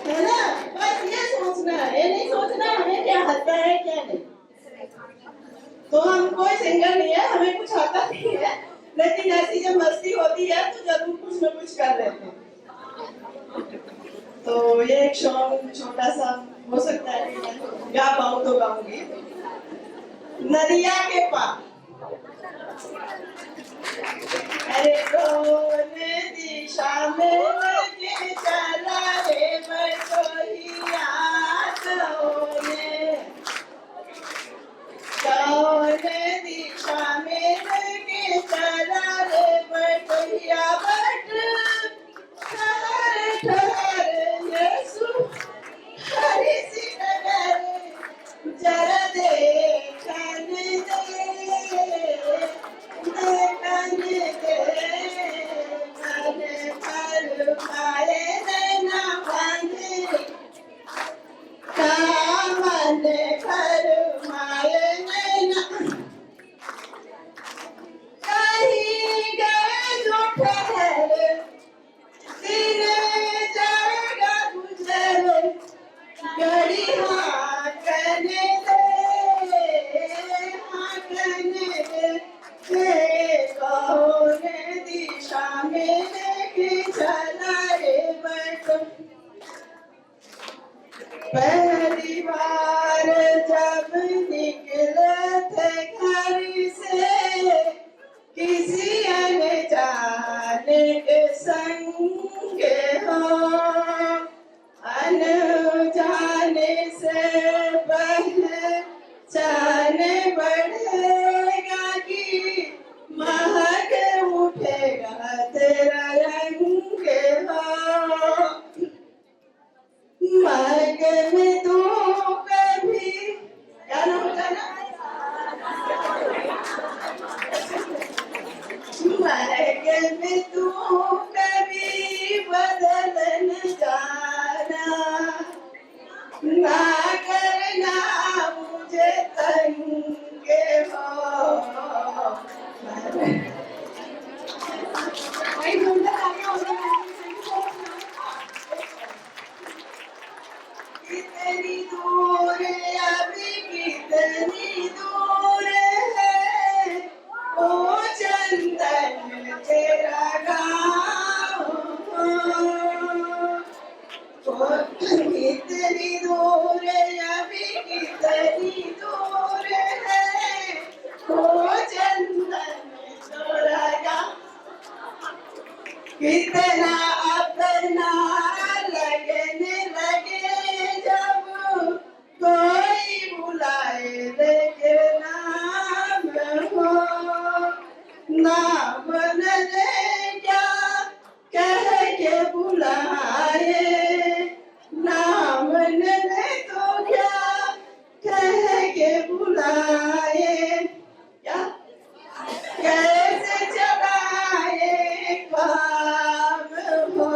है ना। बस ये सोचना है, ये नहीं सोचना हमें क्या आता है क्या नहीं। तो हम कोई सिंगर नहीं है, हमें कुछ आता नहीं है, लेकिन ऐसी जब मस्ती होती है तो जरूर कुछ न कुछ कर लेते हैं। तो ये एक सॉन्ग छोटा सा हो सकता है कि मैं गा पाऊँ तो गाऊंगी। नदिया के पार अरे कौन दिशा में लेके चला रे बटोहिया तोने, कौन दिशा में लेके चला रे बटोहिया बट ठहर ठहर यीशु हरी सी नगर जरा देखन दे, देखन दे मन भर पाए देना बांधे का मन भर माए नैना कहीं गए जो ठहर दिन जाएगा गुजर गड़ी हाँ कहने दे, हाँ कहने दे कौन दिशा में लेके चला रे बटो। पहली बार जब निकले थे घर से किसी अनजाने के संग हो, अनजाने से पहचान बढ़ेगा कि महक उठेगा तेरा रंग हो। मार्ग में तू कभी क्या नाम होता ना, मार्ग में तू कभी बदल न जाना, ना करना मुझे तंग हो। कितनी दूर अभी कितनी दूर है ओ चंदन तेरा गाँव, कितनी दूर अभी कितनी दूर है ओ चंदन तेरा गाँव, कितना अपना लगने लगे जब कोई बुलाए लेके नाम हो, नाम न ले क्या कह के बुलाए, नाम न ले तो क्या कह के बुलाए, क्या कैसे चलाए काम हो,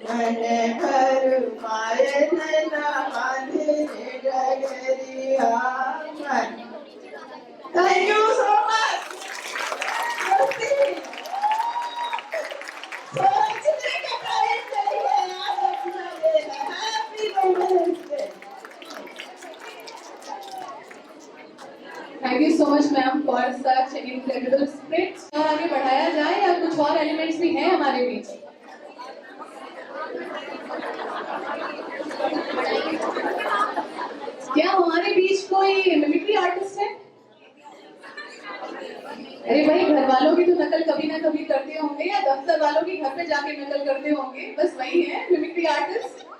मन भर माए नैना बांधे डगरिया मन। Thank you so much. सोचने का टाइम चाहिए, आज अपना दिन है। Happy women's day. Thank you so much ma'am for such an incredible spirit. और आगे बढ़ाया जाए या कुछ और एलिमेंट्स भी हैं हमारे बीच? क्या हमारे बीच कोई मिमिक्री आर्टिस्ट है? अरे भाई, घर वालों की तो नकल कभी ना कभी करते होंगे या दफ्तर वालों की घर पे जाके नकल करते होंगे, बस वही है मिमिक्री आर्टिस्ट।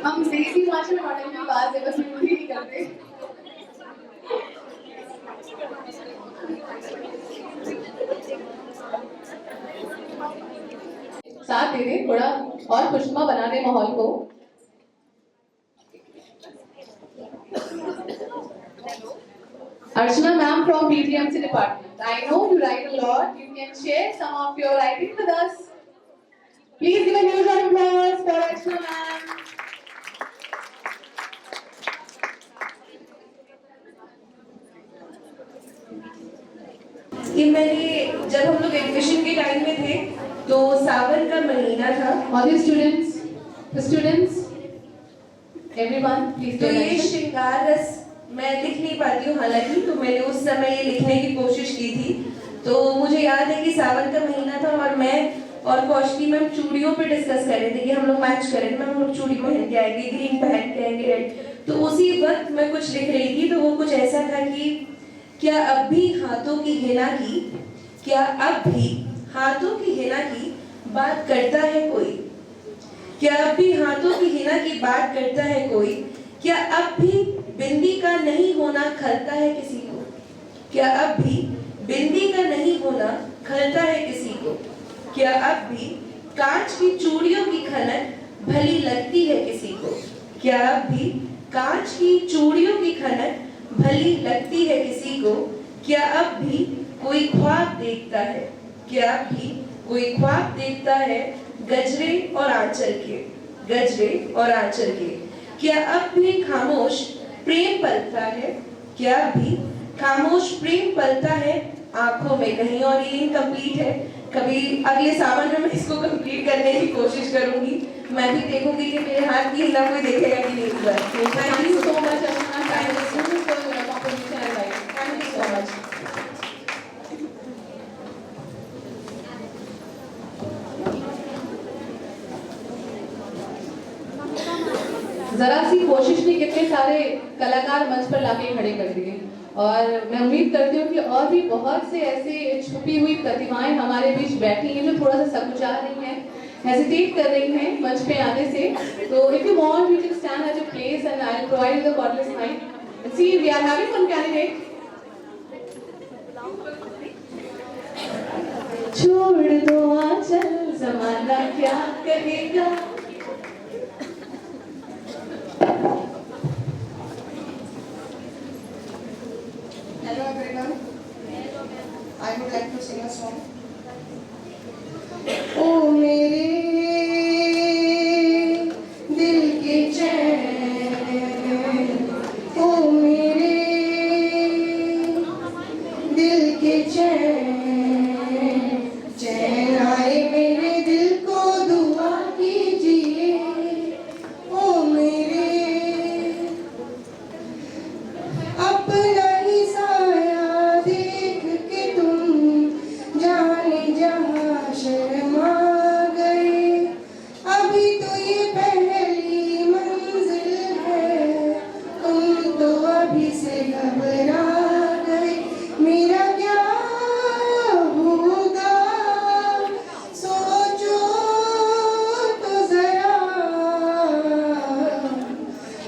हम देसी भाषा में मॉडल की बात है, बस हिंदी नहीं करते। साथ दे दे, थोड़ा और खुशनुमा बना दे माहौल को। Archana ma'am from PTMC department. I know you write a lot. You can share some of your writing with us. Please give a huge round of applause for Archana ma'am. कि मैंने जब हम लोग एडमिशन के time में थे तो सावन का महीना था। All the students, everyone, please तो pay ये attention. श्रृंगार रस मैं लिख नहीं पाती हूँ हालांकि, तो मैंने उस समय ये लिखने की कोशिश की थी। तो मुझे याद है कि सावन का महीना था और मैं और कौशली मैम चूड़ियों पे डिस्कस कर रहे थे कि हम लोग मैच करें, मैम हम लोग चूड़ी पहन के आएंगे, ग्रीन पहन के आएंगे, रेड। तो उसी वक्त मैं कुछ लिख रही थी, तो वो कुछ ऐसा था कि क्या अब भी हाथों की हिना की, क्या अब भी हाथों की हिना की बात करता है कोई, क्या अब भी हाथों की हिना की बात करता है कोई, क्या अब भी बिंदी का नहीं होना खलता है किसी को, क्या अब भी बिंदी का नहीं होना खलता है किसी को, क्या अब भी कांच की चूड़ियों की खनक भली लगती है किसी को, क्या अब भी कांच की चूड़ियों की खनक भली लगती है किसी को, क्या अब भी कोई ख्वाब देखता है, क्या अब भी कोई ख्वाब देखता है गजरे और आंचल के, गजरे और आंचल के, क्या अब भी खामोश प्रेम पलता है, क्या अब भी खामोश प्रेम पलता है आंखों में कहीं। और ये इनकम्प्लीट है, कभी अगले सावन में मैं इसको कंप्लीट करने की कोशिश करूंगी। मैं भी देखूंगी कि मेरे हाथ की हिला कोई देखेगा कि नहीं इस बार। Thank you so much, Archana. Thank you so much for your contribution and life. Thank you so much. जरा सी कोशिश ने कितने सारे कलाकार मंच पर लाके खड़े कर दिए, और मैं उम्मीद करती हूँ कि और भी बहुत से ऐसे छुपी हुई प्रतिभाएं हमारे बीच बैठी हैं जो थोड़ा सा सकुचा रही हैं, हेजिटेट कर रही हैं मंच पे आने से। तो if you want, you can stand at your place and I'll provide you the cordless mic. And see, we are having one candidate. छोड़ दो आंचल, ज़माना क्या कहेगा। Hello everyone. I would like to sing a song. ओ मेरे दिल के चैन, ओ मेरे दिल के चैन, चैन आए मेरे दिल को दुआ कीजिए। ओ मेरे अपना ही साया देख के तुम जाने जहाँ शर्मा गए। अभी तो ये पहली मंजिल है, तुम तो अभी से घबरा गए। मेरा क्या होगा सोचो तो जरा,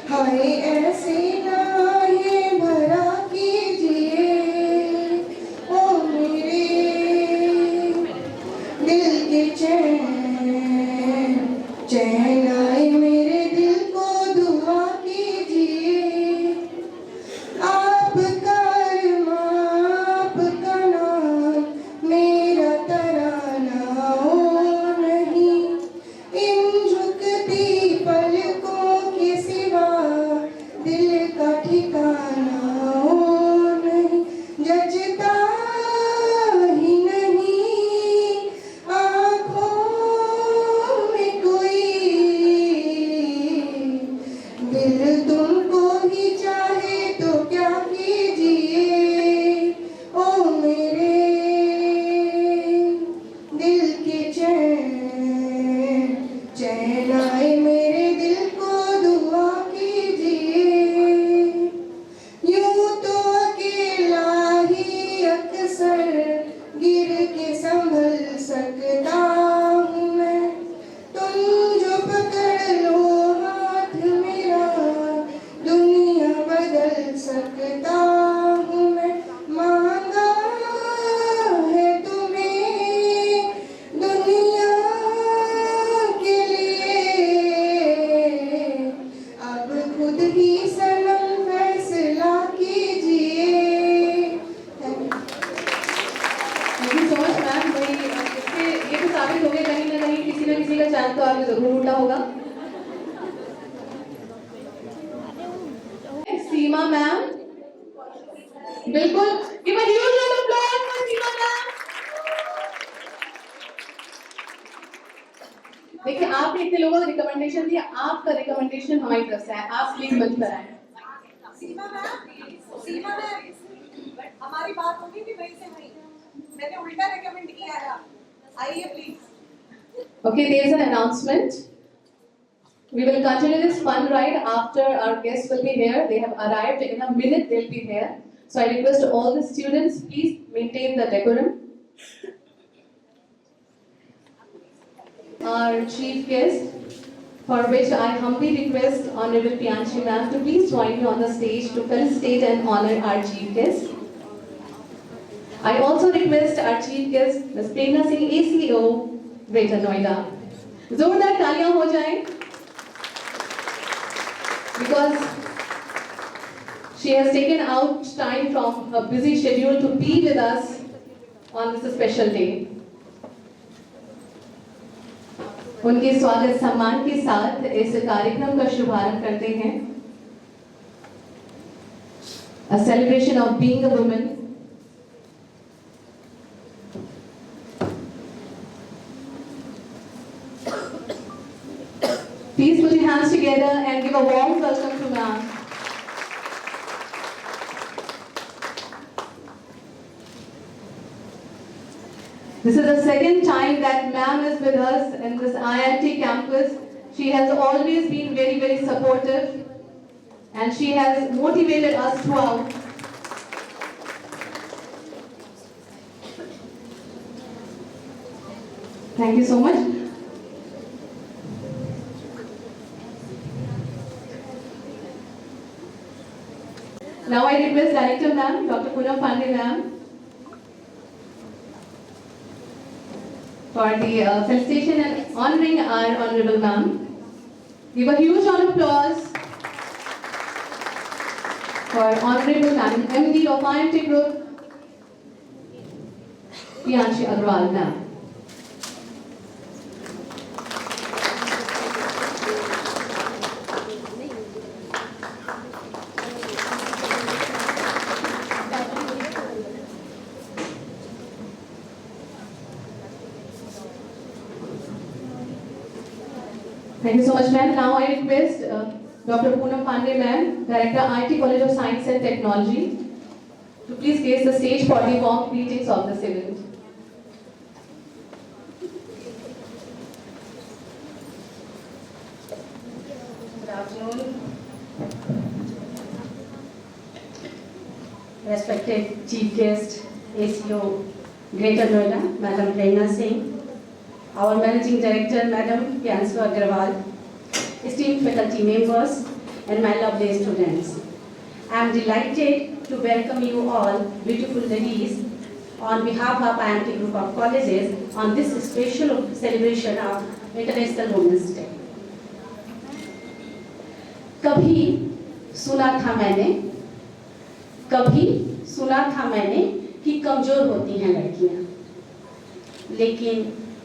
हाय ऐसे नाहे भरा कीजिए। ओ मेरे दिल के चैन, चैन आए मेरे दिल को दुआ कीजिए। आपका अरमां, आपका नाम मेरा तराना हो नहीं, इन झुकती पलकों के सिवा दिल का ठिकाना हो नहीं। जचता ही नहीं आँखों में कोई, दिल तुमको ही चाहे तो क्या कीजिए। ओ मेरे दिल के चैन, चैन आए मेरे दिल को दुआ कीजिए। यूं तो अकेला ही अक्सर गिर के संभल सकता हूँ मैं, तुम जो पकड़ लो हाथ मेरा दुनिया बदल सकता हूँ मैं। मांगा है तुम्हें दुनिया स्टैम्प तो आपने जरूर लूटा होगा। सीमा मैम, बिल्कुल, give a huge round of applause for Seema ma'am. देखिए, आपने इतने लोगों को रिकमेंडेशन दिया, आपका रिकमेंडेशन हमारी तरफ से है, आप प्लीज मंच पर आए। सीमा मैम, हमारी बात होगी कि वहीं से वहीं, मैंने उल्टा रेकमेंड किया है, आइए please. Okay, there is an announcement. We will continue this fun ride after our guests will be here. They have arrived in a minute. They'll be here. So I request all the students, please maintain the decorum. Our chief guest, for which I humbly request Honorable Piyanshi Ma'am to please join me on the stage to felicitate and honor our chief guest. I also request our chief guest, Ms. Prerna Singh, ACO, Greater Noida. जोरदार तालियां हो जाएं, because she has taken out time from her busy schedule to be with us on this special day. उनके स्वागत सम्मान के साथ इस कार्यक्रम का शुभारंभ करते हैं। A celebration of being a woman. Please put your hands together and give a warm welcome to ma'am. This is the second time that ma'am is with us in this IIT campus. She has always been very, very supportive and she has motivated us throughout. Thank you so much. Now I request Director Ma'am, Dr. Poonam Pandey Ma'am, for the felicitation and honoring our Honorable Ma'am. Give a huge round of applause for Honorable Ma'am, MD of IMT Group, Piyanshi Agrawal Ma'am. Thank you so much, ma'am. Now I request Dr. Poonam Pandey, ma'am, Director, IIT College of Science and Technology, to please grace the stage for the warm greetings of this event. Good afternoon. Respected Chief Guest, ACO, Greater Noida, Madam Prerna Singh, our Managing Director, Madam Piyanshi Agrawal, esteemed faculty members, and my lovely students. I am delighted to welcome you all, beautiful ladies, on behalf of IMT Group of Colleges on this special celebration of International Women's Day. कभी सुना था मैंने कि कमजोर होती हैं लड़कियां, लेकिन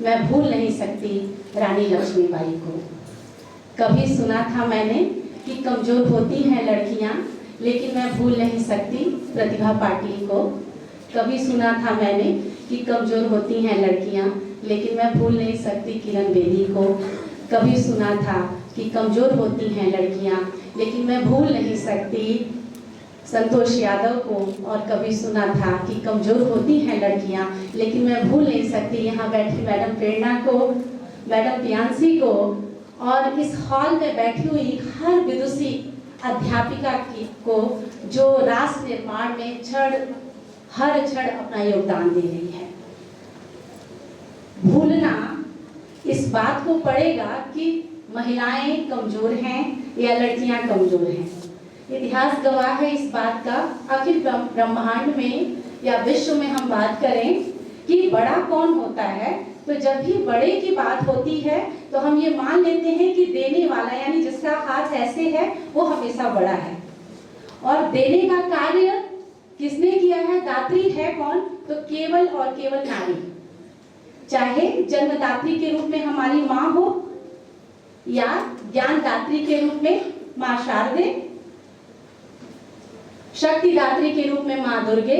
मैं भूल नहीं सकती रानी लक्ष्मीबाई को। कभी सुना था मैंने कि कमजोर होती हैं लड़कियां, लेकिन मैं भूल नहीं सकती प्रतिभा पाटिल को। कभी सुना था मैंने कि कमजोर होती हैं लड़कियां, लेकिन मैं भूल नहीं सकती किरण बेदी को। कभी सुना था कि कमजोर होती हैं लड़कियां, लेकिन मैं भूल नहीं सकती संतोष यादव को। और कभी सुना था कि कमजोर होती हैं लड़कियां, लेकिन मैं भूल नहीं सकती यहाँ बैठी मैडम प्रेरणा को, मैडम पियांशी को, और इस हॉल में बैठी हुई हर विदुषी अध्यापिका को जो राष्ट्र निर्माण में हर क्षण अपना योगदान दे रही है। भूलना इस बात को पड़ेगा कि महिलाएं कमजोर हैं या लड़कियां कमजोर हैं। इतिहास गवाह है इस बात का। अखिल ब्रह्मांड में या विश्व में हम बात करें कि बड़ा कौन होता है, तो जब भी बड़े की बात होती है तो हम ये मान लेते हैं कि देने वाला यानी जिसका हाथ ऐसे है वो हमेशा बड़ा है। और देने का कार्य किसने किया है? दात्री है कौन? तो केवल और केवल नारी। चाहे जन्मदात्री के रूप में हमारी माँ हो या ज्ञानदात्री के रूप में माँ शारदे, शक्तिदात्री के रूप में माँ दुर्गे,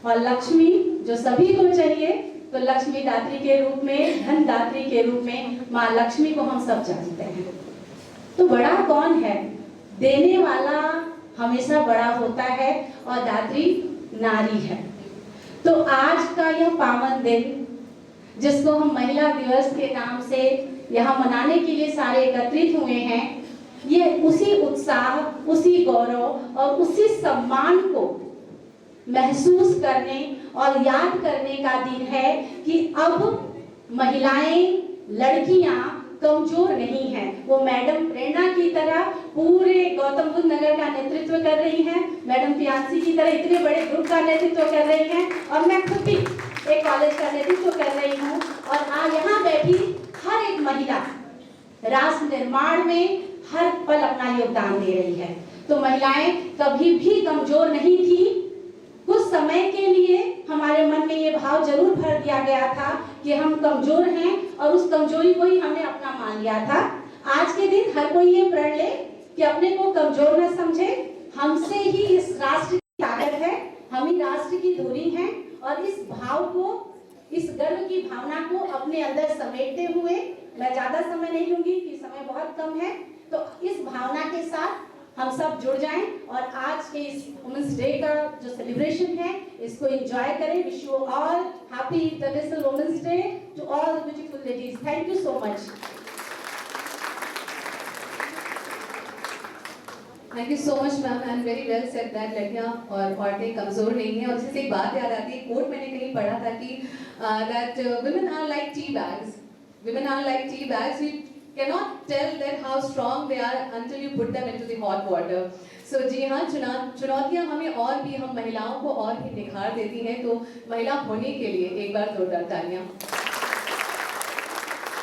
और लक्ष्मी जो सभी को चाहिए तो लक्ष्मी दात्री के रूप में, धन दात्री के रूप में माँ लक्ष्मी को हम सब जानते हैं। तो बड़ा कौन है? देने वाला हमेशा बड़ा होता है और दात्री नारी है। तो आज का यह पावन दिन जिसको हम महिला दिवस के नाम से यहाँ मनाने के लिए सारे एकत्रित हुए हैं, ये उसी उत्साह, उसी गौरव और उसी सम्मान को महसूस करने और याद करने का दिन है कि अब महिलाएं, लड़कियां कमजोर नहीं हैं। वो मैडम प्रेरणा की तरह पूरे गौतम बुद्ध नगर का नेतृत्व कर रही हैं, मैडम प्रियांशी की तरह इतने बड़े ग्रुप का नेतृत्व कर रही हैं, और मैं खुद भी एक कॉलेज का नेतृत्व कर रही हूँ। और आज यहाँ बैठी हर एक महिला राष्ट्र निर्माण में हर पल अपना योगदान दे रही है। तो महिलाएं कभी भी कमजोर नहीं थी। कुछ समय के लिए हमारे मन में ये भाव जरूर भर दिया गया था कि हम कमजोर हैं, और उस कमजोरी को ही हमने अपना मान लिया था। आज के दिन हर कोई ये प्रण ले कि अपने को कमजोर न समझे, हमसे ही इस राष्ट्र की ताकत है, हम ही राष्ट्र की धुरी हैं, और इस भाव को, इस गर्व की भावना को अपने अंदर समेटते हुए, मैं ज्यादा समय नहीं लूंगी कि समय बहुत कम है, तो इस भावना के साथ हम सब जुड़ जाएं और आज के इस वुमेन्स डे का जो सेलिब्रेशन है इसको एंजॉय करें। Wish you all happy international women's day to all the beautiful ladies. Thank you so much. Thank you so much ma'am, and very well said that लड़कियां और औरतें कमजोर नहीं हैं। और इससे एक बात याद आती है, कोट मैंने कहीं पढ़ा था कि that women are like tea bags, women are like tea bags. You cannot tell that how strong they are until you put them into the hot water. So जी हाँ, चुनौतियाँ हमें और भी, हम महिलाओं को और भी निखार देती हैं। तो महिला होने के लिए एक बार जोरदार तालियाँ।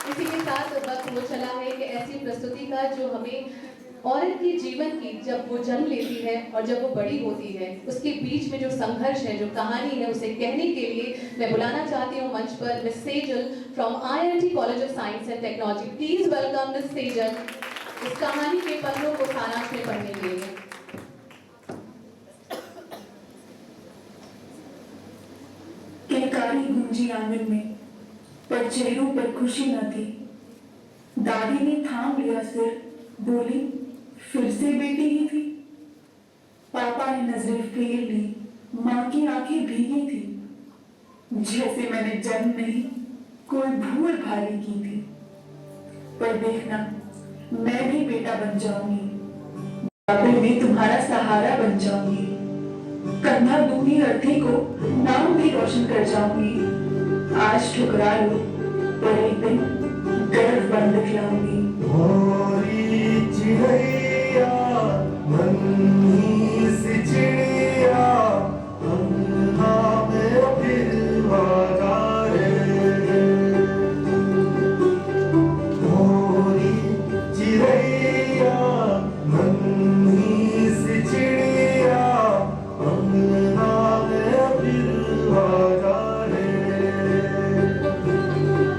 इसी के साथ वक्त वो चला है कि ऐसी प्रस्तुति का जो हमें औरत के जीवन की, जब वो जन्म लेती है और जब वो बड़ी होती है, उसके बीच में जो संघर्ष है, जो कहानी है, उसे कहने के लिए मैं बुलाना चाहती हूँ मंच पर miss Sejal from IIT college of science and technology. Please welcome miss Sejal इस कहानी के पन्नों को सारांश में पढ़ने के लिए। किलकारी गूंजी आंगन में, पर चेहरों पर खुशी न थी। दादी ने थाम लिया सिर, बोली, फिर से बेटी ही थी। पापा ने नजरें फेर ली, माँ की आंखें भीगी थी, जैसे मैंने जन्म नहीं कोई भूल भारी की थी। पर देखना, मैं भी बेटा बन जाऊंगी, बुढ़ापे में तुम्हारा सहारा बन जाऊंगी, कंधा दूनी अर्थी को नाम भी रोशन कर जाऊंगी। आज ठुकरा लो, पर एक दिन गर्व बन दिखलाऊंगी। चिड़ैया मन्नी सी चिड़िया, अंगना में फिर आजा रे। मोरी चिड़ैया मन्नी सी चिड़िया, अंगना में फिर आजा रे।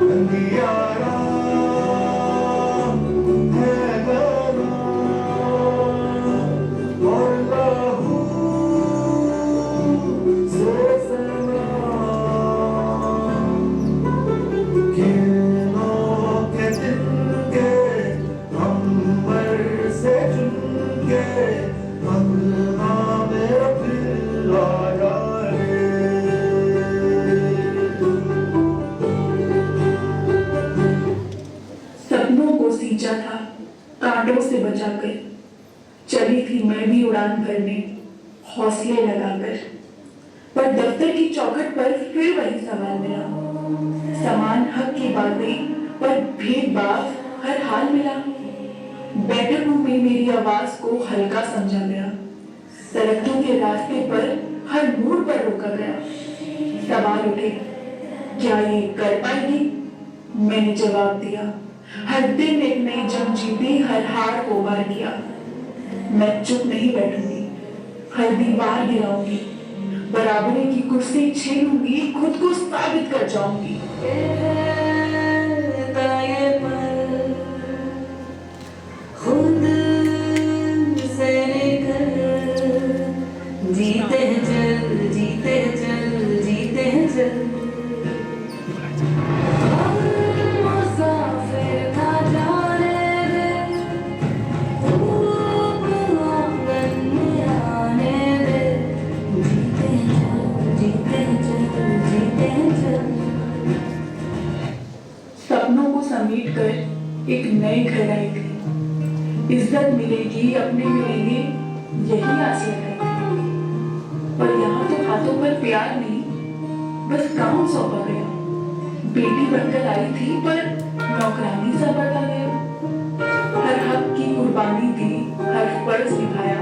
अंधियारा था कांटों से बचाकर, चली थी मैं भी उड़ान भरने हौसले लगाकर। पर दफ्तर की चौखट पर फिर वही सवाल मिला, समान हक की बातें पर भेदभाव हर हाल मिला। बैठकों में मेरी आवाज को हल्का समझा गया, तरक्की के रास्ते पर हर मोड़ पर रोका गया। सवाल उठे, क्या ये कर पाएगी? मैंने जवाब दिया, हर दिन एक नई जंग जीती, हर हार को पार किया। मैं चुप नहीं बैठूंगी, हर दीवार गिराऊंगी, बराबरी की कुर्सी छीनूंगी, खुद को साबित कर जाऊंगी। सपनों को समेट कर एक नए घर आई थी। इज्जत मिलेगी, अपने मिलेंगे, यही आस लगाई थी। पर यहाँ तो हाथों पर प्यार नहीं, बस काम सौंपा गया। बेटी बनकर आई थी पर नौकरानी सा बदला गया। हर हक की कुर्बानी दी, हर फर्ज निभाया,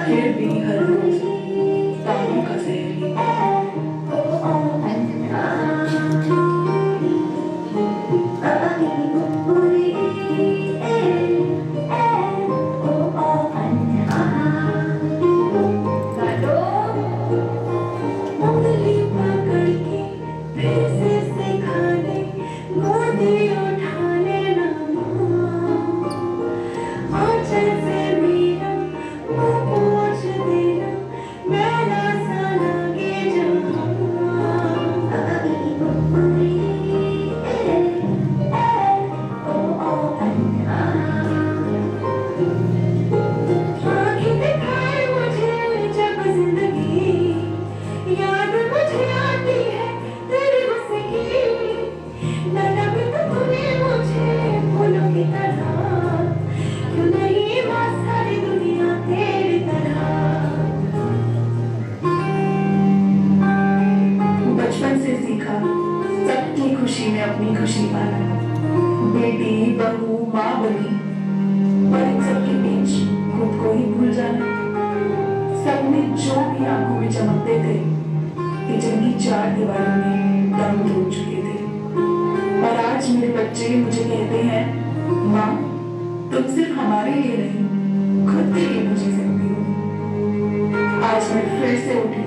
फिर भी हर रोज तानों का जहर लिया। बचपन से सीखा सबकी खुशी में अपनी खुशी पाना। बेटी, बहू, माँ बनी, पर इन सबके बीच खुद को ही भूल जाना। सपने जो भी आंखों में चमकते थे, किचन की 4 दीवारों में दम तोड़ चुके थे। और आज मेरे बच्चे मुझे कहते हैं, माँ तुम सिर्फ हमारे लिए नहीं, खुद के लिए मुझे सकती हो। आज मैं फिर से उठी,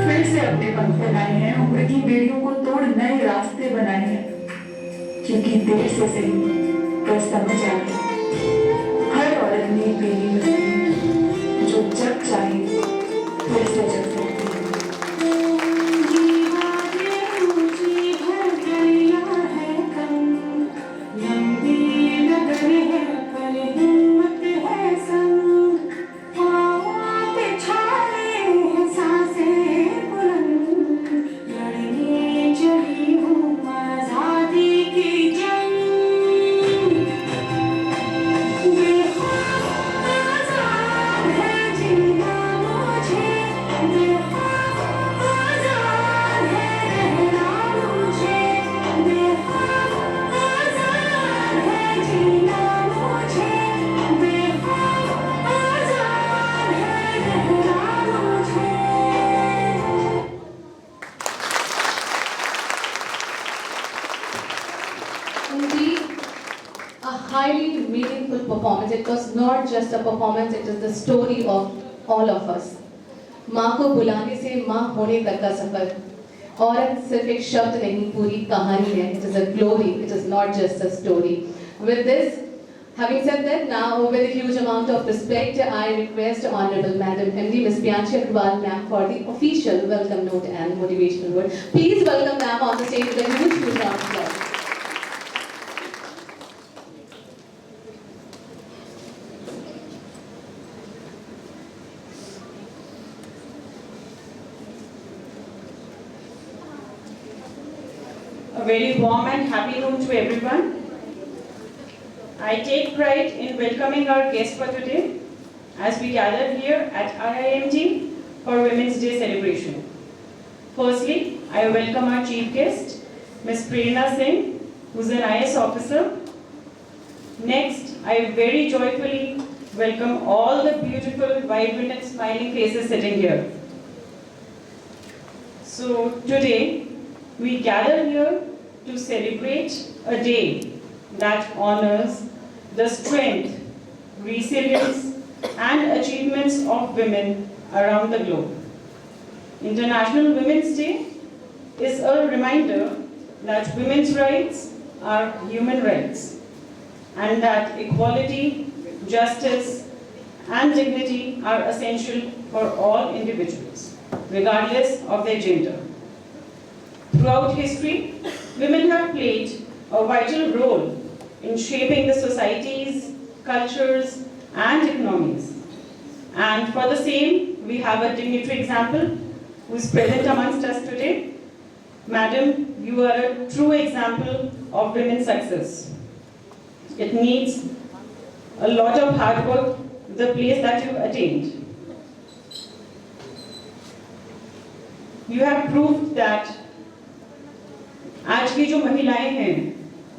फिर से अपने पंख फैलाए हैं, उम्र की बेड़ियों को तोड़ नए रास्ते बनाए हैं। क्योंकि देर से सही पर समझ आ गया, हर औरत ने बेड़ी बनी जो जब चाहे फिर से जग सकती है। Indeed, a highly meaningful performance. It was not just a performance, it is the story of all of us. माँ को बुलाने से माँ होने तक का सफर। औरत सिर्फ एक शब्द नहीं, पूरी कहानी है. It is a glory. It is not just a story. With this, having said that, now with a huge amount of respect, I request Honorable Madam MD Ms. Priyanshi Agarwal ma'am for the official welcome note and motivational word. Please welcome ma'am on the stage with a huge round of applause. A very warm and happy noon to everyone. I take pride in welcoming our guests for today as we gather here at RIMG for Women's Day celebration. Firstly, I welcome our chief guest, Ms. Prerna Singh, who is an IS officer. Next, I very joyfully welcome all the beautiful, vibrant and smiling faces sitting here. So today, we gather here to celebrate a day that honors the strength, resilience, and achievements of women around the globe. International Women's Day is a reminder that women's rights are human rights and that equality, justice, and dignity are essential for all individuals, regardless of their gender. Throughout history, women have played a vital role in shaping the societies, cultures, and economies. And for the same, we have a dignitary example who is present amongst us today. Madam, you are a true example of women's success. It needs a lot of hard work, the place that you've attained. You have proved that आज की जो महिलाएं हैं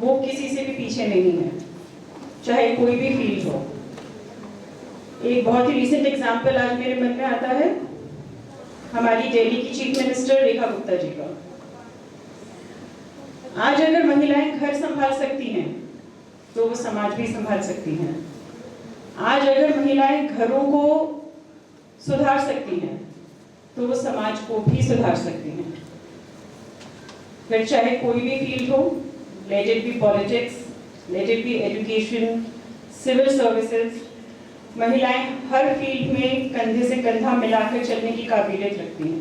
वो किसी से भी पीछे नहीं हैं, चाहे कोई भी फील्ड हो। एक बहुत ही रीसेंट एग्जाम्पल आज मेरे मन में आता है हमारी दिल्ली की चीफ मिनिस्टर रेखा गुप्ता जी का। आज अगर महिलाएं घर संभाल सकती हैं तो वो समाज भी संभाल सकती हैं। आज अगर महिलाएं घरों को सुधार सकती हैं तो वो समाज को भी सुधार सकती हैं। फिर चाहे कोई भी फील्ड हो, let it be politics, let it be education, civil services, महिलाएं हर फील्ड में कंधे से कंधा मिलाकर चलने की काबिलियत रखती हैं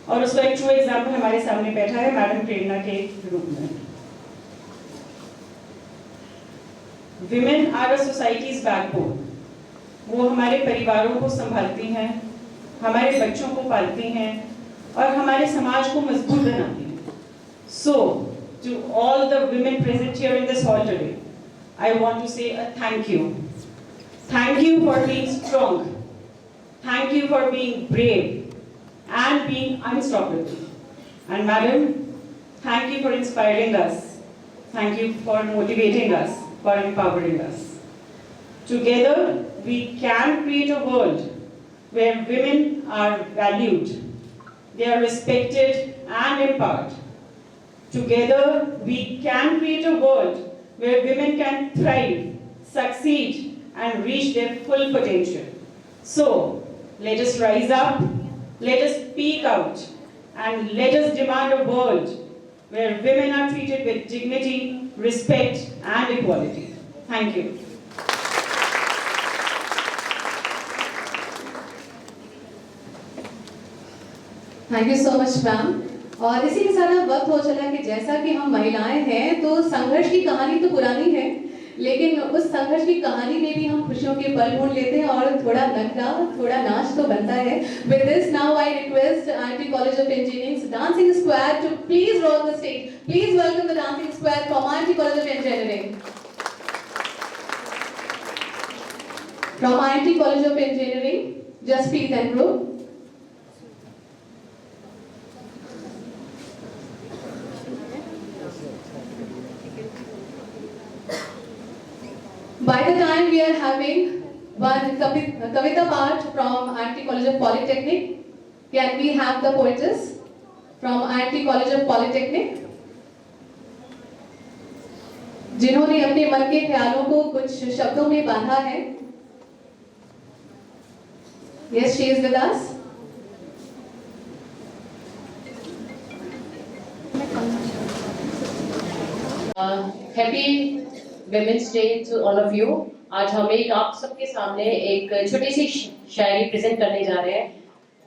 और उसका एक ट्रू एग्जाम्पल हमारे सामने बैठा है मैडम प्रेरणा के रूप में। Women are a society's backbone. वो हमारे परिवारों को संभालती हैं, हमारे बच्चों को पालती हैं और हमारे समाज को मजबूत बनाती हैं। So, to all the women present here in this hall today, I want to say a thank you. Thank you for being strong. Thank you for being brave and being unstoppable. And madam, thank you for inspiring us. Thank you for motivating us, for empowering us. Together, we can create a world where women are valued, they are respected and empowered. Together, we can create a world where women can thrive, succeed, and reach their full potential. So, let us rise up, let us speak out, and let us demand a world where women are treated with dignity, respect, and equality. Thank you. Thank you so much ma'am. और इसी के साथ वक्त हो चला कि जैसा कि हम महिलाएं हैं तो संघर्ष की कहानी तो पुरानी है, लेकिन उस संघर्ष की कहानी में भी हम खुशियों के पल ढूंढ लेते हैं और थोड़ा नखरा, थोड़ा नाच तो बनता है। With this now I request IIT college of engineering dancing squad to please roll the stage. Please welcome the dancing squad from IIT college of engineering. From IIT college of engineering, Jaspreet and group. By the time we are having one Kavita part from IIT College of Polytechnic, can we have the poetess from IIT College of Polytechnic, जिन्होंने अपने मन के ख्यालों को कुछ शब्दों में बांधा है? Yes, she is with us. Happy Women's Day to all of you. आज हम एक आप सबके सामने एक छोटी सी शायरी प्रेजेंट करने जा रहे हैं।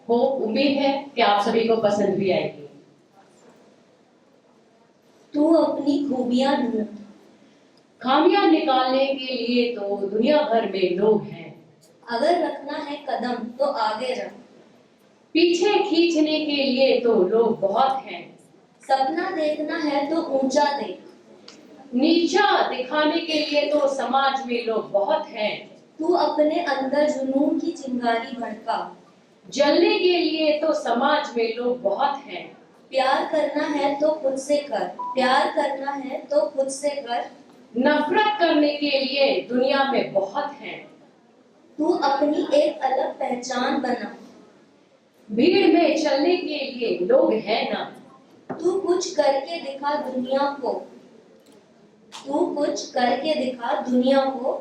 वो उम्मीद है कि आप सभी को पसंद भी आएगी। तू अपनी खूबियां ढूंढ, खामियां निकालने के लिए तो दुनिया भर में लोग हैं। अगर रखना है कदम तो आगे रख, पीछे खींचने के लिए तो लोग बहुत हैं। सपना देखना है तो ऊंचा देख, नीचा दिखाने के लिए तो समाज में लोग बहुत हैं। तू अपने अंदर जुनून की चिंगारी भड़का, जलने के लिए तो समाज में लोग बहुत हैं। प्यार करना है तो खुद से कर, प्यार करना है तो खुद से कर, नफरत करने के लिए दुनिया में बहुत हैं। तू अपनी एक अलग पहचान बना, भीड़ में चलने के लिए लोग हैं ना। तू कुछ करके दिखा दुनिया को, तू कुछ करके दिखा दुनिया को,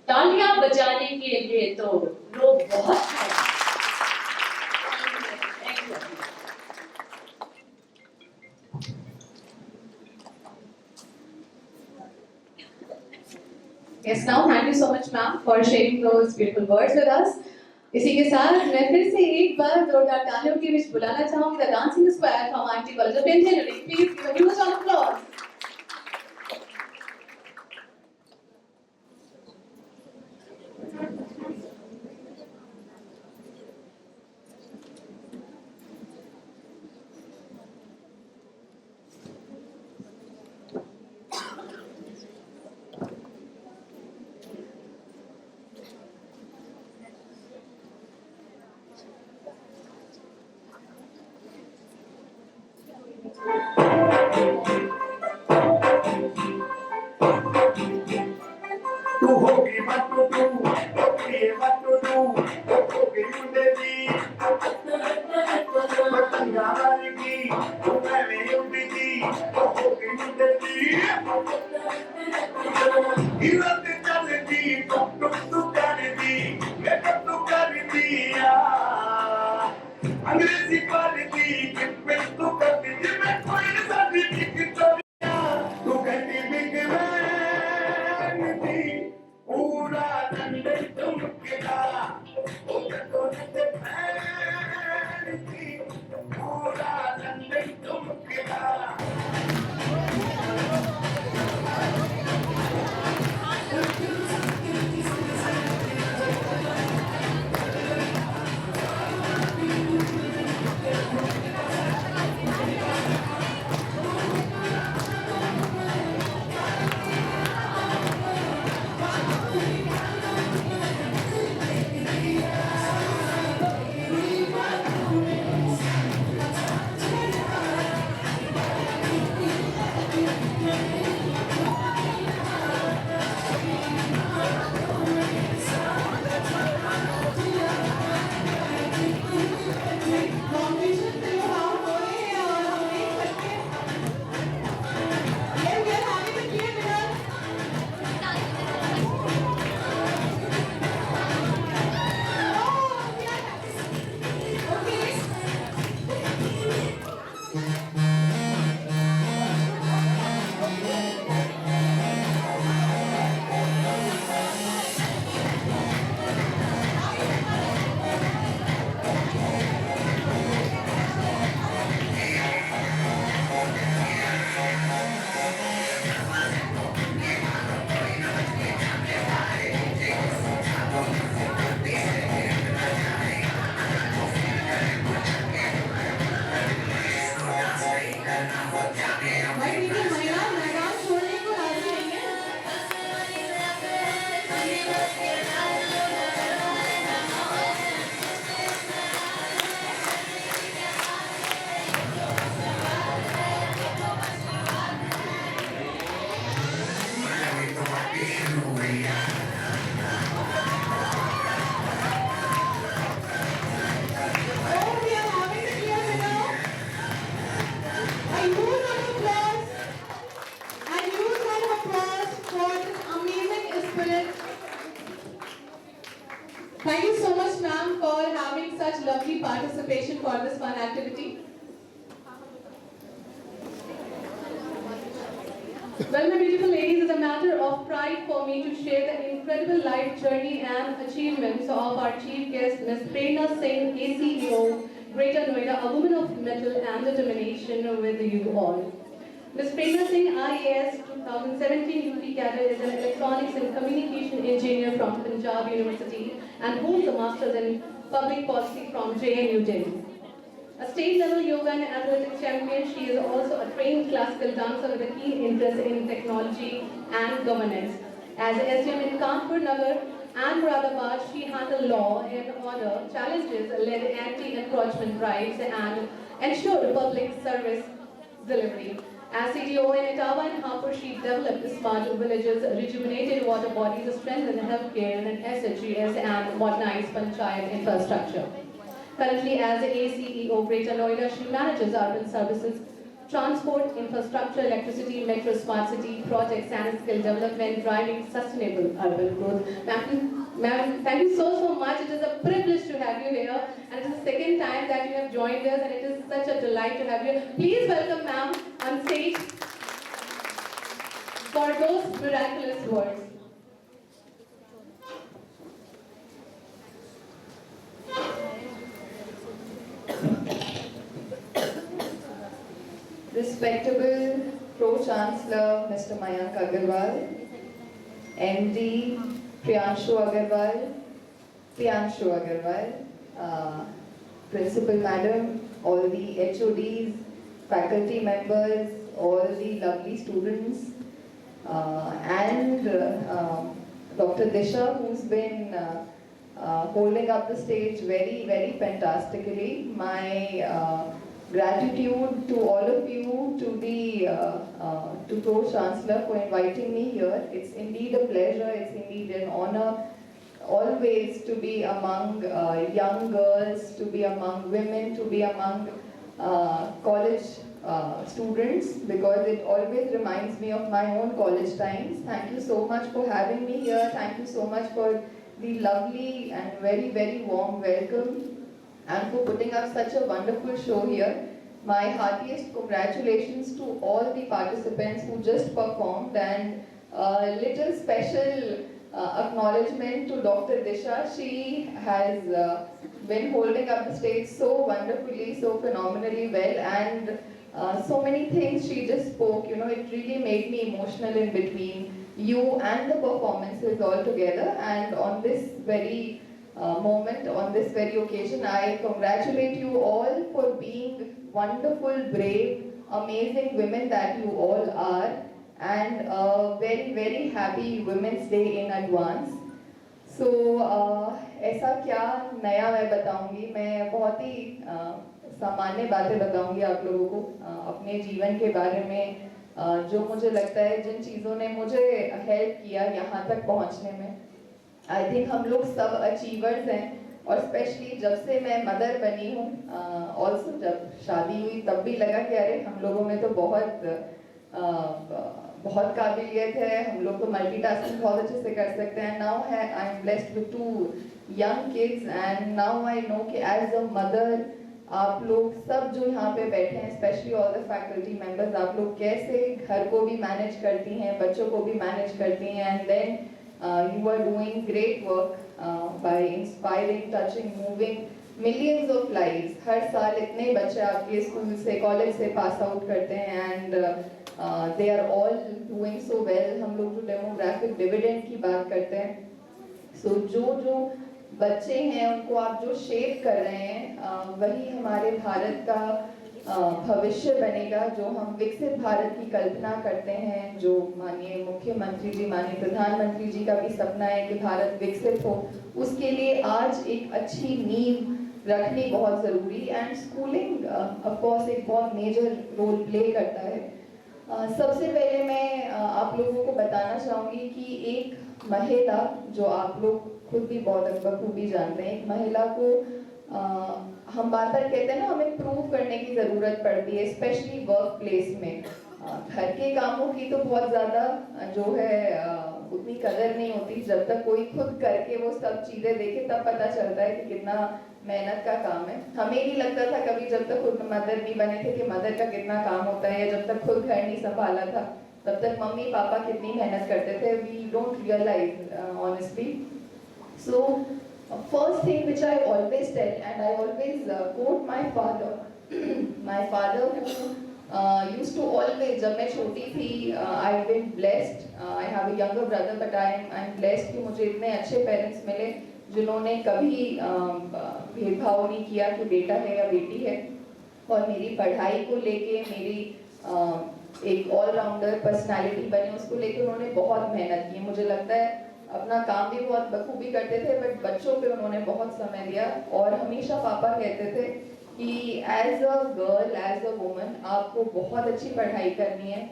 तालियां बजाने के लिए तो लोग बहुत हैं। Yes, now thank you so much ma'am for sharing those beautiful words with us. इसी के साथ मैं फिर से एक बार जोरदार तालियों के बीच बुलाना चाहूंगी the dancing squad from IIT college of engineering. Please give a huge round of applause. तू होगी मत तू होगी मत तू होगी मुझे दी पतंगा वाली मैंने उड़ी दी होगी मुझे दी हिलत चल दी तू कर दी मैं तू कर दिया अंग्रेजी कर दी कि तू कर दी मैं कोई नहीं दी तू कहती बिग मैन थी पूरा लंदन चमकेगा ओ तो फैन थी पूरा लंदन चमकेगा कॉम्पिटिशन से हम हो रहे हैं और हम देख सकते हैं ये we are having the clear winner भाई देखिए महिला मैदान छोड़ने को राजी नहीं है Oh, we are having the clear winner. A huge round of applause. A huge round of applause for this amazing spirit. Thank you so much, ma'am, for having such lovely participation for this fun activity. Well, my beautiful ladies, it's a matter of pride for me to share the incredible life journey and achievements of our chief guest, Ms. Prerna Singh, ACEO, Greater Noida, a woman of mettle and determination with you all. Ms. Prerna Singh, IAS 2017 UP cadre, is an electronics and communication engineer from Punjab University and holds a master's in public policy from JNU Delhi. A state-level yoga and athletics champion, she is also a trained classical dancer with a keen interest in technology and governance. As a SDM in Kanpur Nagar and Moradabad, she handled law and order challenges, led anti-encroachment drives, and ensured public service delivery. As CDO in Etawah and Hapur, she developed smart villages, rejuvenated water bodies, strengthened healthcare and SHGs, and modernized panchayat infrastructure. Currently, as ACEO Greater Noida, she manages urban services, transport, infrastructure, electricity, metro, smart city projects, and skill development, driving sustainable urban growth. Ma'am, thank you so much. It is a privilege to have you here, and it is the second time that you have joined us, and it is such a delight to have you. Please welcome ma'am on stage for those miraculous words. Respectable Pro-Chancellor Mr. Mayank Agarwal, MD Priyanshu Agarwal, Principal Madam, all the HODs, faculty members, all the lovely students, and Dr. Disha, who's been holding up the stage very, very fantastically. My gratitude to all of you, to the to Pro-Chancellor for inviting me here. It's indeed a pleasure, it's indeed an honor always to be among young girls, to be among women, to be among college students, because it always reminds me of my own college times. Thank you so much for having me here. Thank you so much for the lovely and very, very warm welcome, and for putting up such a wonderful show here. My heartiest congratulations to all the participants who just performed, and a little special acknowledgement to Dr. Disha. She has been holding up the stage so wonderfully, so phenomenally well, and so many things she just spoke, you know, it really made me emotional in between you and the performances all together. And on this very moment, on this very occasion, I congratulate you all for being wonderful, brave, amazing women that you all are, and a very, very happy Women's Day in advance. So ऐसा क्या नया मैं बताऊंगी, मैं बहुत ही सामान्य बातें बताऊंगी आप लोगों को अपने जीवन के बारे में, जो मुझे लगता है जिन चीज़ों ने मुझे हेल्प किया यहाँ तक पहुँचने में। आई थिंक हम लोग सब अचीवर्स हैं, और स्पेशली जब से मैं मदर बनी हूँ, ऑल्सो जब शादी हुई तब भी लगा कि अरे हम लोगों में तो बहुत काबिलियत है, हम लोग तो मल्टीटास्किंग बहुत अच्छे से कर सकते हैं। Now I am blessed with 2 young kids, and now I know कि एज अ मदर आप लोग सब जो यहाँ पे बैठे हैं, specially all the faculty members, आप लोग कैसे घर को भी मैनेज करती हैं, बच्चों को भी मैनेज करती हैं, and then you are doing great work by inspiring, touching, moving millions of lives. हर साल इतने बच्चे आपके स्कूल से, कॉलेज से पास आउट करते हैं, and they are all doing so well. हम लोग जो डेमोग्राफिक डिविडेंड की बात करते हैं, so जो बच्चे हैं उनको आप जो शेप कर रहे हैं, वही हमारे भारत का भविष्य बनेगा, जो हम विकसित भारत की कल्पना करते हैं, जो माननीय मुख्यमंत्री जी, माननीय प्रधानमंत्री जी का भी सपना है कि भारत विकसित हो। उसके लिए आज एक अच्छी नींव रखनी बहुत ज़रूरी, एंड स्कूलिंग ऑफ कोर्स एक बहुत मेजर रोल प्ले करता है। सबसे पहले मैं आप लोगों को बताना चाहूँगी कि एक महिला, जो आप लोग खुद भी बहुत बखूबी जानते हैं, एक महिला को हम बार बार कहते हैं ना, हमें प्रूव करने की ज़रूरत पड़ती है, स्पेशली वर्क प्लेस में। घर के कामों की तो बहुत ज़्यादा जो है उतनी कदर नहीं होती, जब तक कोई खुद करके वो सब चीज़ें देखे तब पता चलता है कि कितना मेहनत का काम है। हमें नहीं लगता था कभी जब तक खुद मदर नहीं बने थे कि मदर का कितना काम होता है, या जब तक खुद घर नहीं संभाला था तब तक मम्मी पापा कितनी मेहनत करते थे। We don't realize honestly. So first thing which I always tell, and I always quote my father, my father who used to always, जब मैं छोटी थी, I've been blessed, I have a younger brother, but I'm blessed कि मुझे इतने अच्छे parents मिले जिन्होंने कभी भेदभाव नहीं किया कि बेटा है या बेटी है, और मेरी पढ़ाई को लेके, मेरी एक ऑलराउंडर पर्सनालिटी बने उसको लेके उन्होंने बहुत मेहनत की। मुझे लगता है अपना काम भी बहुत बखूबी करते थे, बट बच्चों पे उन्होंने बहुत समय दिया, और हमेशा पापा कहते थे कि as a girl, as a woman आपको बहुत अच्छी पढ़ाई करनी है,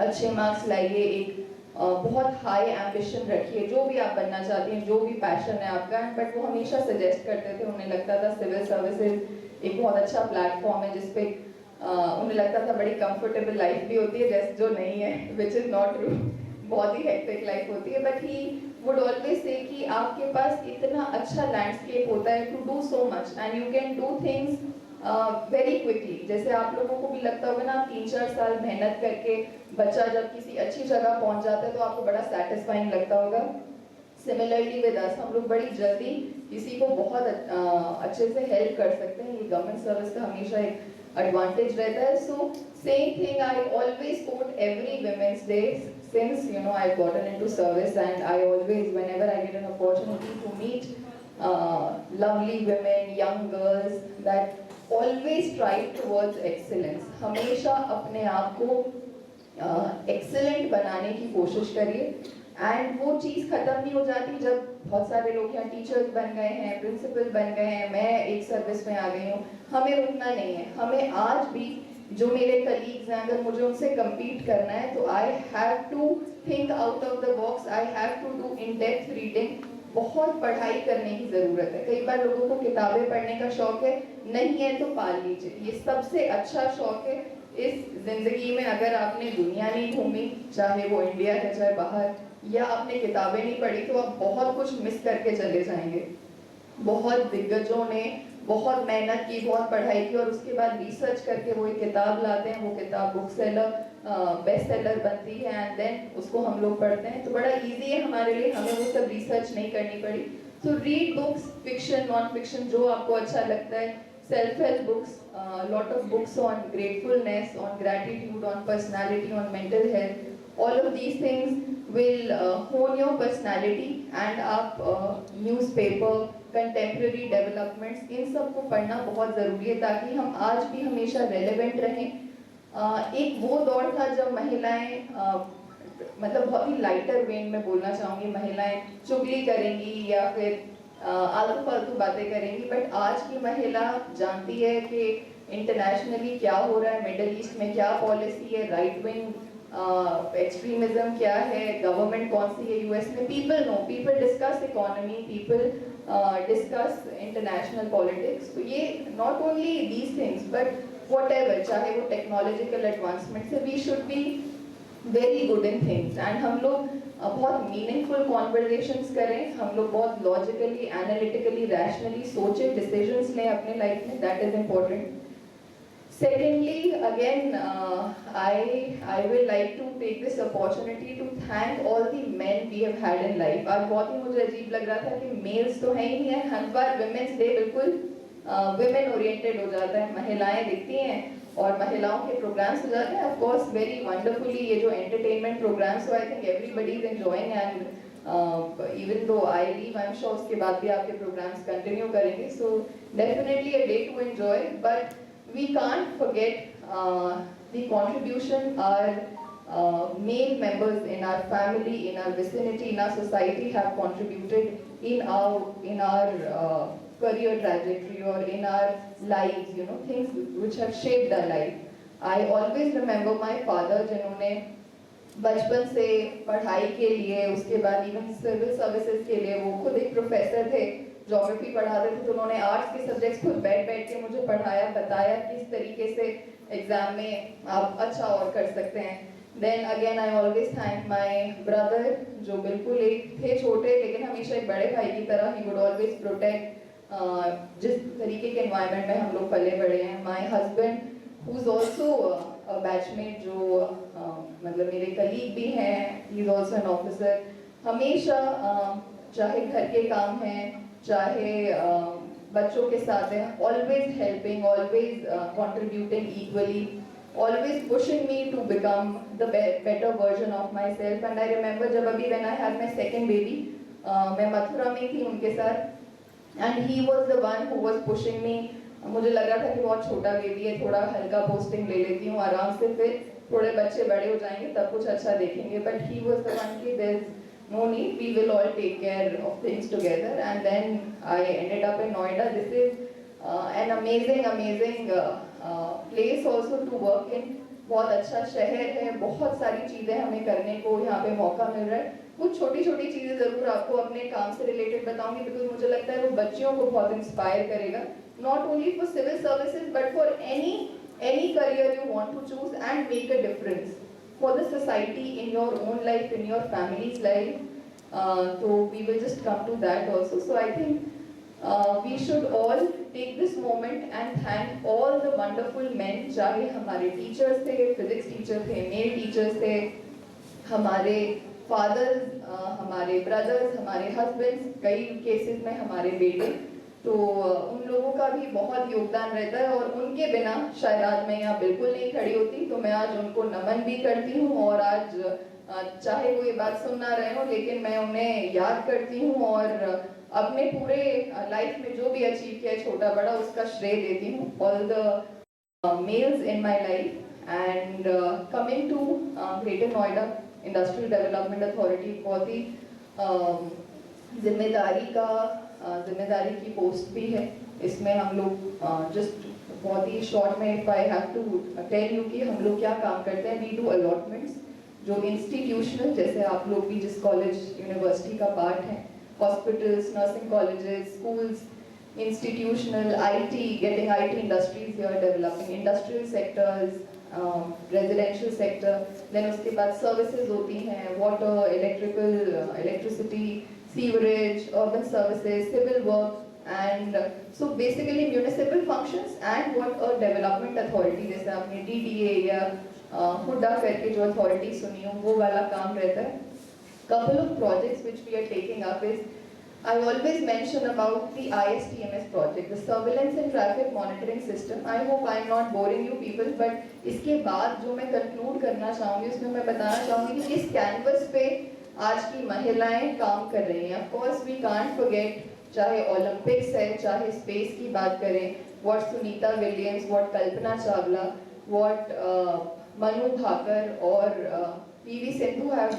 अच्छे मार्क्स लाइए, एक बहुत हाई एम्बिशन रखिए, जो भी आप बनना चाहती हैं, जो भी पैशन है आपका। बट वो हमेशा सजेस्ट करते थे, उन्हें लगता था सिविल सर्विसेज एक बहुत अच्छा प्लेटफॉर्म है जिसपे उन्हें लगता था बड़ी कंफर्टेबल लाइफ भी होती है, जैसे जो नहीं है, विच इज़ नॉट ट्रू, बहुत ही हेक्टिक लाइफ होती है। But he would always say कि आपके पास इतना अच्छा लैंडस्केप होता है to do so much, and you can do things very quickly. जैसे आप लोगों को भी लगता होगा ना, 3-4 साल मेहनत करके बच्चा जब किसी अच्छी जगह पहुंच जाता है तो आपको बड़ा सेटिस्फाइंग लगता होगा। सिमिलरली विद अस, हम लोग बड़ी जल्दी किसी को बहुत अच्छे से हेल्प कर सकते हैं। ये गवर्नमेंट सर्विस का हमेशा एक एडवांटेज रहता है। So same thing I always quote every women's day since I've gotten into service, and I always, whenever I get an opportunity to meet lovely women, young girls that always strive towards excellence, हमेशा अपने आप को excellent बनाने की कोशिश करिए। And वो चीज़ ख़त्म नहीं हो जाती जब बहुत सारे लोग यहाँ टीचर्स बन गए हैं, प्रिंसिपल बन गए हैं, मैं एक सर्विस में आ गई हूँ। हमें रुकना नहीं है, हमें आज भी जो मेरे कलीग्स हैं, अगर मुझे उनसे कम्पीट करना है तो I have to think out of the box, I have to do in depth reading. बहुत पढ़ाई करने की ज़रूरत है। कई बार लोगों को किताबें पढ़ने का शौक है, नहीं है तो पाल लीजिए, ये सबसे अच्छा शौक है इस ज़िंदगी में। अगर आपने दुनिया नहीं घूमी, चाहे वो इंडिया है चाहे बाहर, या आपने किताबें नहीं पढ़ी, तो आप बहुत कुछ मिस करके चले जाएंगे। बहुत दिग्गजों ने बहुत मेहनत की, बहुत पढ़ाई की, और उसके बाद रिसर्च करके वो एक किताब लाते हैं, वो किताब बुक सेलर, बेस्ट सेलर बनती है, एंड देन उसको हम लोग पढ़ते हैं। तो बड़ा इजी है हमारे लिए, हमें वो सब रिसर्च नहीं करनी पड़ी। तो read books, fiction, non fiction, जो आपको अच्छा लगता है, self help books, lot of books on gratefulness, on gratitude, on personality, on mental health, all of these things will hone your personality, and आप newspaper, contemporary developments, इन सब को पढ़ना बहुत ज़रूरी है ताकि हम आज भी हमेशा relevant रहें। एक वो दौर था जब महिलाएं मतलब बहुत ही लाइटर वेन में बोलना चाहूँगी, महिलाएं चुगली करेंगी या फिर आलतू फालतू बातें करेंगी, बट आज की महिला जानती है कि इंटरनेशनली क्या हो रहा है, मिडल ईस्ट में क्या पॉलिसी है, राइट विंग एक्सट्रीमिज्म क्या है, गवर्नमेंट कौन सी है यूएस में। People know, people discuss economy, people discuss international politics. तो ये not only these things but whatever, चाहे वो टेक्नोलॉजिकल एडवांसमेंट से, we should be very good in things. And हम लोग बहुत मीनिंगफुल कॉन्वर्जेशंस करें, हम लोग बहुत लॉजिकली, एनालिटिकली, रैशनली सोचें, डिसीजंस लें अपने लाइफ में, that is important. Secondly, again, I will like to take this opportunity to thank all the men we have had in life. आज बहुत ही मुझे अजीब लग रहा था कि मेल्स तो है ही नहीं है, हर बार विमेंस डे बिल्कुल विमेन ओरिएंटेड हो जाता है, महिलाएं दिखती हैं और महिलाओं के प्रोग्राम्स हो जाते हैं। ऑफ कोर्स वेरी वंडरफुली ये जो entertainment programs, I think everybody is enjoying, and even though I leave, I am sure उसके बाद भी आपके प्रोग्राम्स कंटिन्यू करेंगे। So definitely a day to enjoy, but we can't forget the contribution our male members in our family, in our vicinity, in our society have contributed in our career trajectory or in our lives, you know, things which have shaped our life. I always remember my father, जिन्होंने बचपन से पढ़ाई के लिए, उसके बाद even civil services के लिए, वो खुद एक प्रोफेसर थे, ज्योग्राफी पढ़ाते थे, तो उन्होंने आर्ट्स के सब्जेक्ट्स खुद बैठ के मुझे पढ़ाया, बताया किस तरीके से एग्जाम में आप अच्छा और कर सकते हैं। Then again I always thank my brother, जो बिल्कुल एक थे छोटे लेकिन हमेशा एक बड़े भाई की तरह, ही वुड ऑलवेज प्रोटेक्ट जिस तरीके के एनवायरनमेंट में हम लोग पले बड़े हैं। My husband who is also a batchmate, जो मतलब मेरे कलीग भी हैं, he is also an officer. हमेशा चाहे घर के काम हैं, चाहे बच्चों के साथ हैं, always helping, always contributing equally, always pushing me to become the better version of my self. And I remember जब अभी when I had my second baby, मैं मथुरा में थी उनके साथ, and he was the one who was pushing me. मुझे लग रहा था कि बहुत छोटा बेबी है, थोड़ा हल्का पोस्टिंग ले लेती हूँ आराम से, फिर थोड़े बच्चे बड़े हो जाएंगे तब कुछ अच्छा देखेंगे, but he was the one कि there is no need, we will all take care of things together. And then I ended up in Noida. This is an amazing place also to work in. बहुत अच्छा शहर है, बहुत सारी चीज़ें हमें करने को यहाँ पे मौका मिल रहा है। कुछ छोटी छोटी चीज़ें ज़रूर आपको अपने काम से रिलेटेड बताऊंगी, बिकॉज मुझे लगता है वो बच्चियों को बहुत इंस्पायर करेगा, not only for civil services but for any career you want to choose and make a difference for the society, in your own life, in your family's life. So we will just come to that also. So I think we should all take this moment and thank all the wonderful men, चाहे हमारे teachers थे, physics teacher थे, male teachers थे, हमारे fathers, हमारे brothers, हमारे husbands, कई cases में हमारे बेटे, तो उन लोगों का भी बहुत योगदान रहता है, और उनके बिना शायद आज मैं यहाँ बिल्कुल नहीं खड़ी होती। तो मैं आज उनको नमन भी करती हूँ, और आज चाहे वो ये बात सुन ना रहे हो, लेकिन मैं उन्हें याद करती हूँ और अपने पूरे लाइफ में जो भी अचीव किया है छोटा बड़ा, उसका श्रेय देती हूँ all the males in my life. And coming to Greater Noida Industrial Development Authority, बहुत ही जिम्मेदारी की पोस्ट भी है। इसमें हम लोग जस्ट बहुत ही शॉर्ट में if I have to tell you कि हम लोग क्या काम करते हैं, वी डू अलॉटमेंट्स जो इंस्टीट्यूशनल, जैसे आप लोग भी जिस कॉलेज यूनिवर्सिटी का पार्ट है, hospitals, nursing colleges, schools, institutional IT, getting IT industries here, developing industrial sectors, residential sector, then उसके बाद services होती हैं, water, electricity, sewerage, urban services, civil work, and so basically municipal functions and what a development authority, जैसे आपने DDA या हुडा करके जो authority सुनी हो, वो वाला काम रहता है। Couple of projects which we are taking up is, I always mention about the ISTMS project, the Surveillance and Traffic Monitoring System. I hope I am not boring you people, but इसके बाद जो मैं conclude करना चाहूँगी उसमें मैं बताना चाहूँगी कि किस कैनवस पे आज की महिलाएं काम कर रही हैं। Of course we can't forget, चाहे ओलंपिक्स है, चाहे स्पेस की बात करें, what Sunita Williams, what Kalpana Chawla, what Manu Bhaker और PV Sindhu have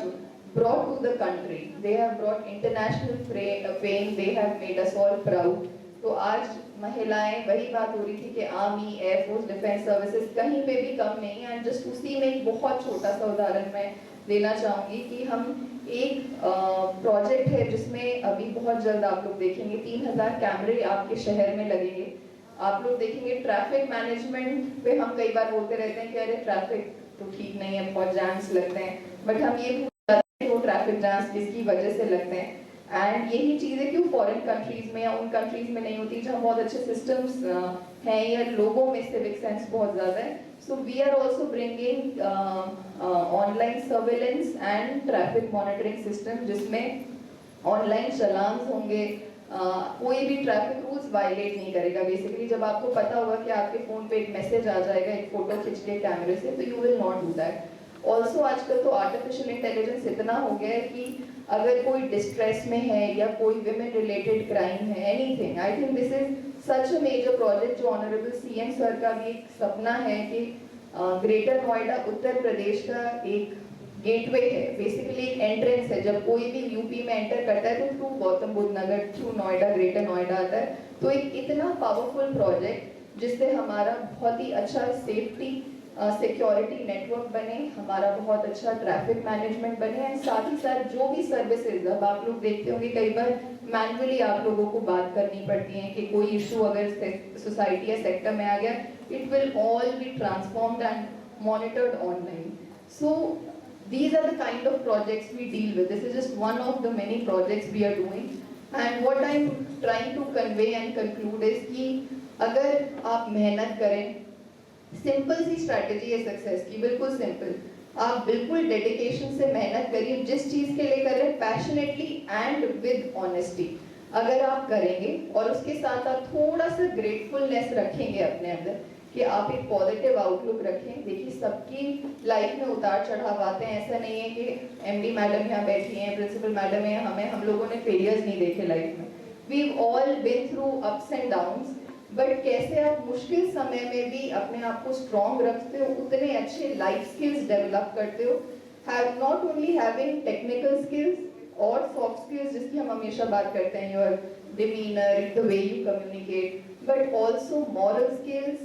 brought to the country. They have brought international fame. They have made us all proud. तो आज महिलाएं, वही बात हो रही थी कि आर्मी, एयरफोर्स, डिफेंस सर्विसेज कहीं पे भी कम नहीं है। एंड जस्ट उसी में एक बहुत छोटा सा उदाहरण मैं देना चाहूँगी कि हम एक प्रोजेक्ट है जिसमें अभी बहुत जल्द आप लोग देखेंगे 3000 कैमरे आपके शहर में लगेंगे। आप लोग देखेंगे ट्रैफिक मैनेजमेंट पे हम कई बार बोलते रहते हैं कि अरे ट्रैफिक तो ठीक नहीं है, बहुत जैम्स लगते हैं, बट हम ये वो ट्रैफिक जैम्स किसकी वजह से लगते हैं। एंड यही चीज़ें क्यों फॉरेन कंट्रीज में या उन कंट्रीज में नहीं होती जहाँ बहुत अच्छे सिस्टम्स हैं या लोगों में सिविक सेंस बहुत ज़्यादा है। So we are also bringing online surveillance and traffic monitoring system, जिसमें ऑनलाइन चलान होंगे, कोई भी ट्रैफिक रूल्स वायलेट नहीं करेगा। बेसिकली जब आपको पता होगा कि आपके फ़ोन पे एक मैसेज आ जाएगा एक फ़ोटो खींच के कैमरे से, तो you will not do that. Also आजकल तो आर्टिफिशियल इंटेलिजेंस इतना हो गया है कि अगर कोई डिस्ट्रेस में है या कोई विमेन रिलेटेड क्राइम है, anything, I think this is such a major project जो ऑनरेबल सीएम सर का भी एक सपना है कि ग्रेटर नोएडा उत्तर प्रदेश का एक गेटवे है, बेसिकली एक एंट्रेंस है। जब कोई भी यूपी में एंटर करता है तो थ्रू गौतम बुद्ध नगर, थ्रू नोएडा, ग्रेटर नोएडा आता है। तो एक इतना पावरफुल प्रोजेक्ट जिससे हमारा बहुत ही अच्छा सेफ्टी सिक्योरिटी नेटवर्क बने, हमारा बहुत अच्छा ट्रैफिक मैनेजमेंट बने, एंड साथ ही साथ जो भी सर्विसेज, अब आप लोग देखते होंगे कई बार मैनुअली आप लोगों को बात करनी पड़ती है कि कोई इशू अगर सोसाइटी या सेक्टर में आ गया, it will all be transformed and monitored online. So these are the kind of projects we deal with. This is just one of the many projects we are doing, and what I'm trying to convey and conclude is कि अगर आप मेहनत करें, simple सी strategy है success की, बिल्कुल simple. आप बिल्कुल डेडिकेशन से मेहनत करिए, जिस चीज़ के लिए कर रहे हैं पैशनेटली एंड विद ऑनेस्टी। अगर आप करेंगे और उसके साथ आप थोड़ा सा ग्रेटफुलनेस रखेंगे अपने अंदर कि आप एक पॉजिटिव आउटलुक रखें। देखिए सबकी लाइफ में उतार चढ़ाव आते हैं, ऐसा नहीं है कि एमडी मैडम यहाँ बैठी हैं, प्रिंसिपल मैडम है, हम लोगों ने फेलियर्स नहीं देखे लाइफ में। We all been through ups and downs, but कैसे आप मुश्किल समय में भी अपने आप को स्ट्रॉन्ग रखते हो, उतने अच्छे लाइफ स्किल्स डेवलप करते हो। Have not only having technical skills और सॉफ्ट स्किल्स जिसकी हम हमेशा बात करते हैं, your demeanour, the way you communicate, but also moral skills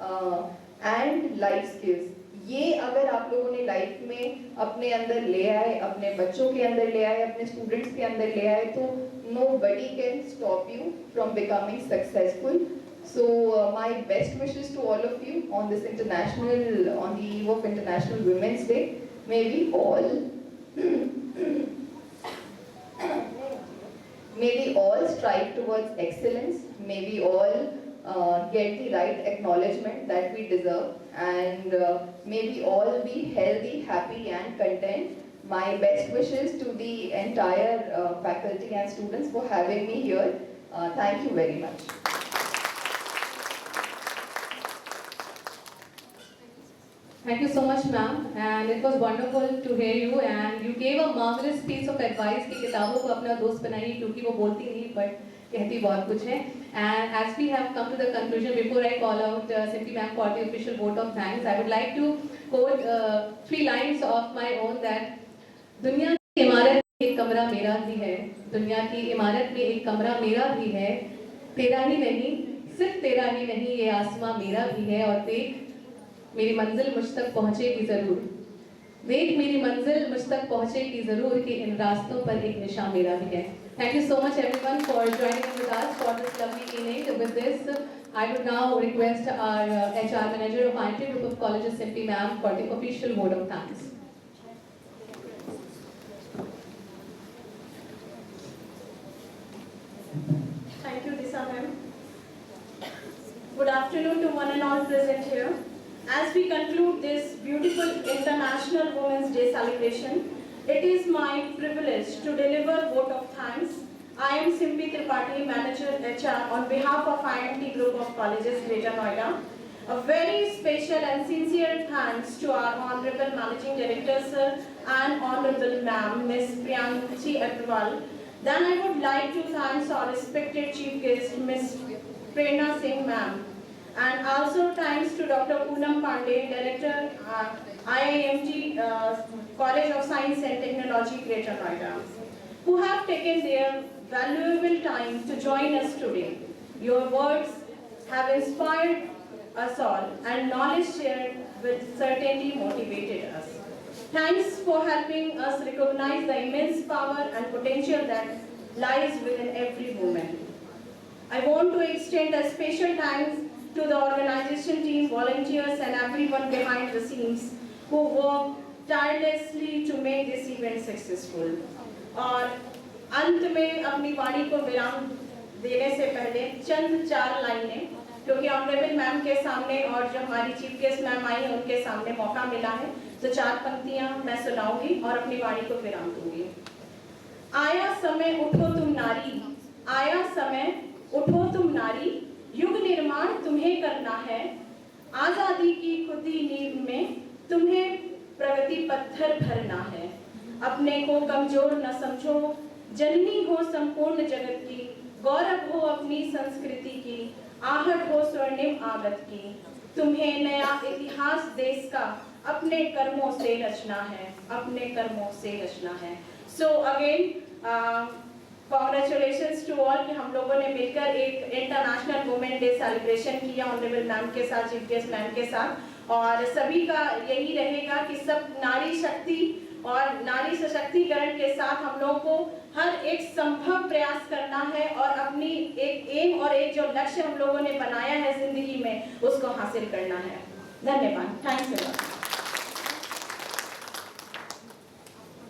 and life skills. ये अगर आप लोगों ने लाइफ में अपने अंदर ले आए, अपने बच्चों के अंदर ले आए, अपने स्टूडेंट्स के अंदर ले आए, तो nobody can stop you from becoming successful. So my best wishes to all of you on this on the eve of International Women's Day. May we all strive towards excellence. May we all get the right acknowledgement that we deserve, and may we all be healthy, happy and content. My best wishes to the entire faculty and students for having me here. Thank you very much. Thank you so much, ma'am, and it was wonderful to hear you, and you gave a marvelous piece of advice कि किताबों को अपना दोस्त बनाइए, क्योंकि वो बोलती नहीं, but कहती बहुत कुछ है. And as we have come to the conclusion, before I call out Simply Ma'am for the official vote of thanks, I would like to quote 3 lines of my own that दुनिया की इमारत में एक कमरा मेरा भी है, दुनिया की इमारत में एक कमरा मेरा भी है, तेरा ही नहीं, सिर्फ तेरा ही नहीं, ये आसमां मेरा भी है, और देख मेरी मंजिल मुझ तक पहुंचेगी जरूर, देख मेरी मंजिल मुझ तक पहुंचेगी जरूर कि इन रास्तों पर एक निशान मेरा भी है. Thank you so much everyone for joining in with us for this lovely evening. With this, I would now request our HR manager of IMT Group of Colleges, Simply Ma'am, for the official vote of thanks. Thank you, Disha ma'am. Good afternoon to one and all present here. As we conclude this beautiful International Women's Day celebration, it is my privilege to deliver vote of thanks. I am Simpi Tripathi, Manager HR on behalf of IMT Group of Colleges, Greater Noida. A very special and sincere thanks to our Honorable Managing Director Sir and Honorable Ma'am, Ms. Priyanshi Agrawal. Then I would like to thank our respected Chief Guest, Ms. Prerna Singh Ma'am. And also thanks to Dr. Poonam Pandey, Director IIMT College of Science and Technology, Greater Noida, who have taken their valuable time to join us today. Your words have inspired us all, and knowledge shared will certainly motivated us. Thanks for helping us recognize the immense power and potential that lies within every woman. I want to extend a special thanks to the organization team, volunteers, and everyone behind the scenes who work tirelessly to make this event successful. और अंत में अपनी वाणी को विराम देने से पहले चंद 4 लाइनें, क्योंकि ऑनरेबल मैम के सामने और जो हमारी चीफ गेस्ट मैम आई हैं उनके सामने मौका मिला है, तो 4 पंक्तियां मैं सुनाऊंगी और अपनी वाणी को विराम दूंगी. आया समय उठो तुम नारी, आया समय उठो तुम नारी, युग निर्माण तुम्हें करना है, आजादी की खुदी नींव में तुम्हें प्रगति पत्थर भरना है. अपने को कमजोर न समझो, जननी हो संपूर्ण जगत की, गौरव हो अपनी संस्कृति की, आहट हो स्वर्णिम आगत की. तुम्हें नया इतिहास देश का अपने कर्मों से रचना है, अपने कर्मों से रचना है. So again congratulations to all कि हम लोगों ने मिलकर एक इंटरनेशनल वुमेन डे सेलिब्रेशन किया ऑनरेबल मैम के साथ, चीफ गेस्ट मैम के साथ, और सभी का यही रहेगा कि सब नारी शक्ति और नारी सशक्तिकरण के साथ हम लोगों को हर एक संभव प्रयास करना है और अपनी एक एम और एक जो लक्ष्य हम लोगों ने बनाया है जिंदगी में उसको हासिल करना है. धन्यवाद. Thanks a lot.